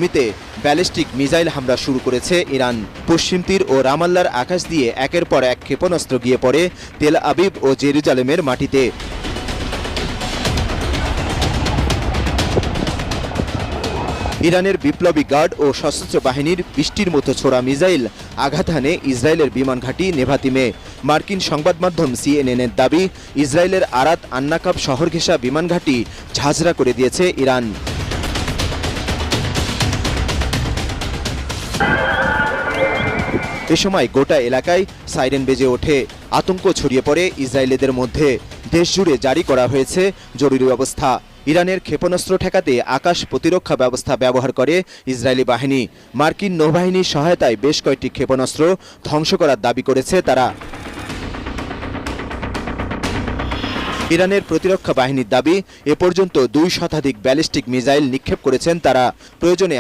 ভূমিতে ballistic missile হামলা শুরু করেছে ইরান। পশ্চিম তীর ও রামাল্লার আকাশ দিয়ে একের পর এক ক্ষেপণাস্ত্র গিয়ে পড়ে তেল আবিব ও জেরুজালেমের মাটিতে। ইরানের বিপ্লবী গার্ড ও সশস্ত্র বাহিনীর বৃষ্টির মতো ছোড়া মিসাইল আঘাত হানে ইসরায়েলের বিমান ঘাঁটি নেভাতিমে। মার্কিন সংবাদ মাধ্যম সিএনএনের দাবি, ইসরায়েলের আরাত আন্নাকাব শহর ঘেঁষা বিমান ঘাঁটি ঝাঁঝরা করে দিয়েছে ইরান। এ সময় গোটা এলাকায় সাইরেন বেজে ওঠে। আতঙ্ক ছড়িয়ে পড়ে ইসরায়েলিদের মধ্যে। দেশজুড়ে জারি করা হয়েছে জরুরি অবস্থা। ইরানের ক্ষেপণাস্ত্র ঠেকাতে আকাশ প্রতিরক্ষা ব্যবস্থা ব্যবহার করে ইসরায়েলি বাহিনী। মার্কিন নৌবাহিনীর সহায়তায় বেশ কয়েকটি ক্ষেপণাস্ত্র ধ্বংস করার দাবি করেছে তারা। ইরানের প্রতিরক্ষা বাহিনীর দাবি, এ পর্যন্ত 2 শতাধিক ব্যালিস্টিক মিসাইল নিক্ষেপ করেছেন তারা। প্রয়োজনে